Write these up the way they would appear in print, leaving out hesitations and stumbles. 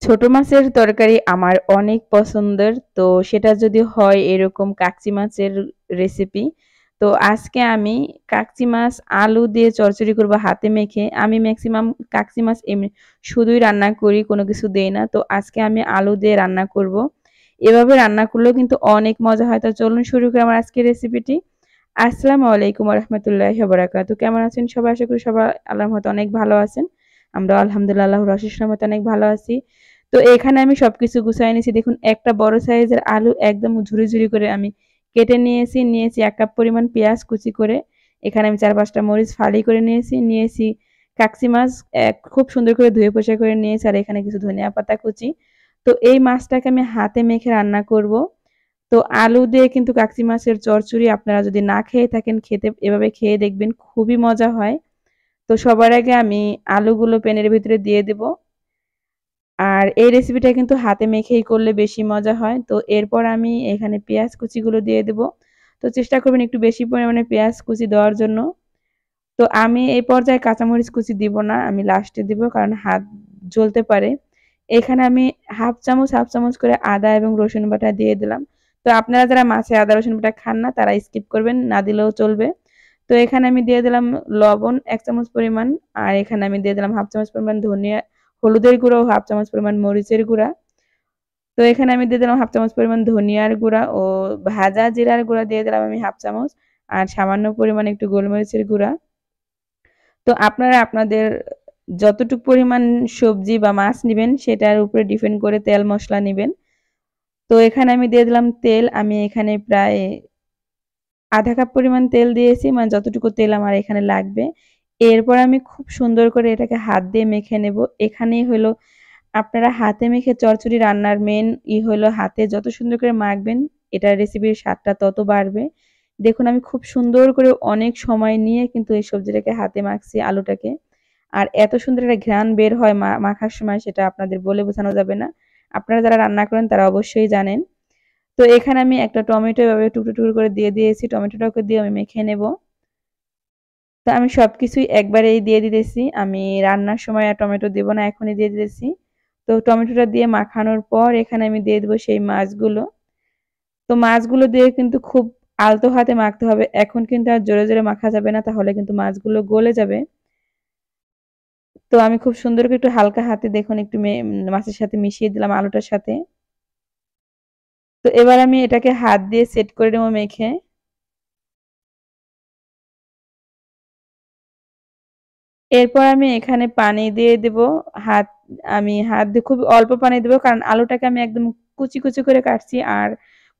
ছোট মাছের তরকারি আমার অনেক পছন্দের। তো সেটা যদি হয় এরকম কাকচি মাছের রেসিপি। তো আজকে আমি কাকচি মাছ আলু দিয়ে চচ্চড়ি করব হাতে মেখে। আমি মেক্সিমাম কাকচি মাছ এমনি শুধুই রান্না করি, কোনো কিছু দেই না। তো আজকে আমি আলু দিয়ে রান্না করব। এভাবে রান্না করলেও কিন্তু অনেক মজা হয়। তো চলুন শুরু করি আমার আজকের রেসিপিটি। আসসালামু আলাইকুম ওয়া রাহমাতুল্লাহি ওয়া বারাকাতুহু। কেমন আছেন সবাই? আশা করি সবাই আল্লাহর রহমতে অনেক ভালো আছেন। আমরাও আলহামদুলিল্লাহ আল্লাহর অশেষ রহমতে অনেক ভালো আছি। তো এখানে আমি সবকিছু গুছায় নিয়েছি। দেখুন একটা বড় সাইজের আলু একদম ঝুরি, ঝুরি করে আমি কেটে নিয়েছি ১ কাপ পরিমাণ পেঁয়াজ কুচি করে। এখানে আমি ৪-৫ টা মরিচ ফালি করে নিয়েছি কাকচি মাছ খুব সুন্দর করে ধুয়ে পরিষ্কার করে নিয়েছি। আর এখানে কিছু ধনিয়া পাতা কুচি। তো এই মাছটাকে আমি হাতে মেখে রান্না করব। তো আলু দিয়ে কিন্তু কাকচি মাছের চচ্চড়ি আপনারা যদি না খেয়ে থাকেন এভাবে খেয়ে দেখবেন খুবই মজা হয়। তো সবার আগে আমি আলুগুলো প্যানের ভিতরে দিয়ে দেব। আর এই রেসিপিটা কিন্তু হাতে মেখেই করলে বেশি মজা হয়। তো এরপর আমি এখানে পেঁয়াজ কুচিগুলো দিয়ে দেব। তো চেষ্টা করবেন একটু বেশি পরিমাণে পেঁয়াজ কুচি দেওয়ার জন্য। তো আমি এই পর্যায়ে কাঁচামরিচ কুচি দিব না। আমি লাস্টে দিব কারণ হাত জ্বলতে পারে। এখানে আমি হাফ চামচ করে আদা এবং রসুন বাটা দিয়ে দিলাম। তো আপনারা যারা মাছে আদা রসুন বাটা খান না তারা স্কিপ করবেন, না দিলেও চলবে। তো এখানে আমি দিয়ে দিলাম লবণ ১ চামচ পরিমাণ। আর এখানে আমি দিয়ে দিলাম হাফ চামচ পরিমাণ হলুদের গুঁড়া ও হাফ চামচ পরিমাণ মরিচের গুঁড়া। তো এখানে আমি দিয়ে দিলাম হাফ চামচ পরিমাণ ধনিয়ার গুঁড়া ও ভাজা জিরার গুঁড়া দিয়ে দিলাম আমি হাফ চামচ। আর সামান্য পরিমাণে একটু গোলমরিচের গুঁড়া। তো আপনারা আপনাদের যতটুক পরিমাণ সবজি বা মাছ নিবেন সেটার উপরে ডিপেন্ড করে তেল মসলা নিবেন। তো এখানে আমি দিয়ে দিলাম তেল। আমি এখানে প্রায় ১/২ কাপ পরিমাণ তেল দিয়েছি, মানে যতটুকু তেল আমার এখানে লাগবে। এরপর আমি খুব সুন্দর করে এটাকে হাত দিয়ে মেখে নেব। এখানেই হলো আপনারা হাতে মেখে চচ্চড়ি রান্নার মেইন হলো হাতে যত সুন্দর করে মাখবেন, এটার রেসিপির স্বাদটা তত বাড়বে। দেখুন আমি খুব সুন্দর করে অনেক সময় নিয়ে কিন্তু এই সবজিটাকে হাতে মাখছি আলুটাকে। আর এত সুন্দর একটা ঘ্রাণ বের হয় মাখার সময় সেটা আপনাদের বলে বোঝানো যাবে না। আপনারা যারা রান্না করেন তারা অবশ্যই জানেন। তো এখানে আমি একটা টমেটো এভাবে টুকরো, টুকরো করে দিয়ে দিয়েছি। টমেটোটাকে দিয়ে আমি মেখে নেব। তো আমি সবকিছুই একবারেই দিয়ে দিতেছি। আমি রান্নার সময় আর টমেটো দিব না, এখনই দিয়ে দিতেছি। তো টমেটোটা দিয়ে মাখানোর পর এখানে আমি দিয়ে দেব সেই মাছগুলো। তো মাছগুলো দিয়ে কিন্তু খুব আলতো হাতে মাখতে হবে। এখন কিন্তু আর জোরে, জোরে মাখা যাবে না, তাহলে কিন্তু মাছগুলো গলে যাবে। তো আমি খুব সুন্দর করে একটু হালকা হাতে দেখুন একটু মাছের সাথে মিশিয়ে দিলাম আলুটার সাথে। তো এবার আমি এটাকে হাত দিয়ে সেট করে নেব মেখে। এরপর আমি এখানে পানি দিয়ে দেব। হাত হাত দিয়ে খুব অল্প পানি দেব কারণ আলুটাকে আমি একদম কুচি, কুচি করে কাটছি আর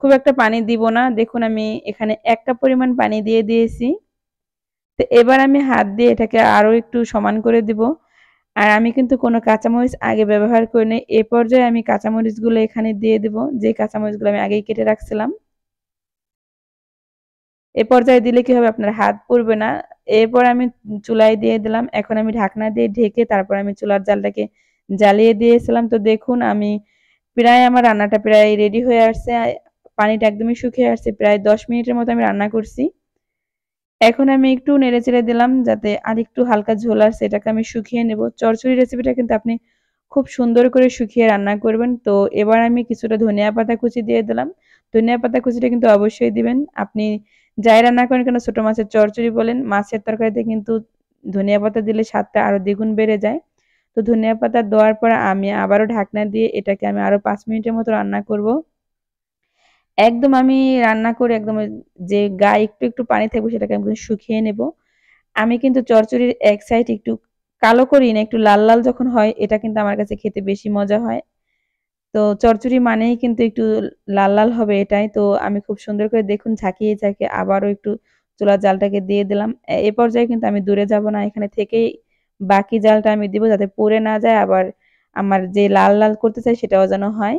খুব একটা পানি দিব না। দেখুন আমি এখানে ১ কাপ পরিমাণ পানি দিয়ে দিয়েছি। তো এবার আমি হাত দিয়ে এটাকে আরো একটু সমান করে দিব। আর আমি কিন্তু কোনো কাঁচামরিচ আগে ব্যবহার করি নাই। এ পর্যায়ে আমি কাঁচামরিচগুলো এখানে দিয়ে দেব, যে কাঁচামরিচগুলো আমি আগেই কেটে রাখছিলাম। এ পর্যায়ে দিলে কি হবে আপনার হাত পুড়বে না। এরপর আমি চুলায় দিয়ে দিলাম। এখন আমি ঢাকনা দিয়ে ঢেকে তারপর আমি চুলার জালটাকে জ্বালিয়ে দিয়েছিলাম। তো দেখুন আমি প্রায় আমার রান্নাটা প্রায় রেডি হয়ে আসছে। পানিটা একদমই শুকিয়ে আসছে। প্রায় ১০ মিনিটের মতো আমি রান্না করছি। এখন আমি একটু নেড়েচেড়ে দিলাম যাতে আরেকটু হালকা ঝোল আসে এটাকে আমি শুকিয়ে নেব। চচ্চড়ি রেসিপিটা কিন্তু আপনি খুব সুন্দর করে শুকিয়ে রান্না করবেন। তো এবার আমি কিছুটা ধনিয়া পাতা কুচি দিয়ে দিলাম। ধনিয়া পাতা কুচিটা কিন্তু অবশ্যই দিবেন। আপনি যাই রান্না করেন কেন ছোট মাছের চচ্চড়ি বলেন, মাছের তরকারিতে কিন্তু ধনিয়া পাতা দিলে স্বাদটা আরো দ্বিগুণ বেড়ে যায়। তো ধনিয়া পাতা দেওয়ার পর আমি আবারও ঢাকনা দিয়ে এটাকে আমি আরো ৫ মিনিটের মতো রান্না করব। একদম আমি রান্না করে একদম যে গায়ে একটু, একটু পানি থাকবে সেটাকে একদম শুকিয়ে নেব। আমি কিন্তু চচ্চড়ির এক সাইড একটু কালো করি না, একটু লাল, লাল যখন হয় এটা কিন্তু আমার কাছে খেতে বেশি মজা হয়। তো চচ্চড়ি মানেই কিন্তু একটু লাল, লাল হবে এটাই। তো আমি খুব সুন্দর করে দেখুন ঝাঁকিয়ে, ঝাঁকিয়ে আবারও একটু চুলার জালটাকে দিয়ে দিলাম। এ পর্যায়ে কিন্তু আমি দূরে যাব না। এখানে থেকেই বাকি জালটা আমি দিব যাতে পুড়ে না যায়। আবার আমার যে লাল, লাল করতে চাই সেটাও যেন হয়।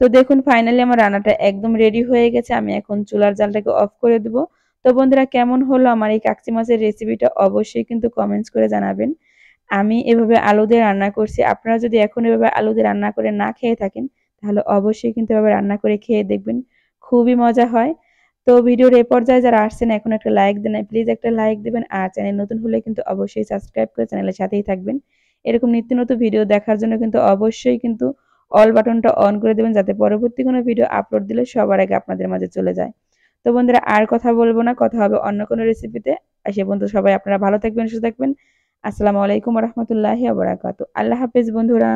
তো দেখুন ফাইনালি আমার রান্নাটা একদম রেডি হয়ে গেছে। আমি এখন চুলার জালটাকে অফ করে দিব। তো বন্ধুরা কেমন হলো আমার এই কাকচি মাছের রেসিপিটা অবশ্যই কিন্তু কমেন্টস করে জানাবেন। আমি এভাবে আলু দিয়ে রান্না করছি। আপনারা যদি এখন এভাবে আলু দিয়ে রান্না করে না খেয়ে থাকেন, তাহলে অবশ্যই কিন্তু এভাবে রান্না করে খেয়ে দেখবেন। খুবই মজা হয়। তো ভিডিওর এ পর্যায়ে যারা আসছেন এখন একটা লাইক দেন নাই। প্লিজ একটা লাইক দিবেন। আর চ্যানেল নতুন হলে কিন্তু অবশ্যই সাবস্ক্রাইব করে চ্যানেলের সাথেই থাকবেন। এরকম নিত্য নতুন ভিডিও দেখার জন্য কিন্তু অবশ্যই কিন্তু অল বাটনটা অন করে দেবেন যাতে পরবর্তী কোনো ভিডিও আপলোড দিলে সবার আগে আপনাদের মাঝে চলে যায়। তো বন্ধুরা আর কথা বলবো না, কথা হবে অন্য কোনো রেসিপিতে। সে পর্যন্ত সবাই আপনারা ভালো থাকবেন, সুস্থ থাকবেন। আসসালামু আলাইকুম ওয়া রাহমাতুল্লাহি ওয়া বারাকাতুহু। আল্লাহ হাফেজ বন্ধুরা।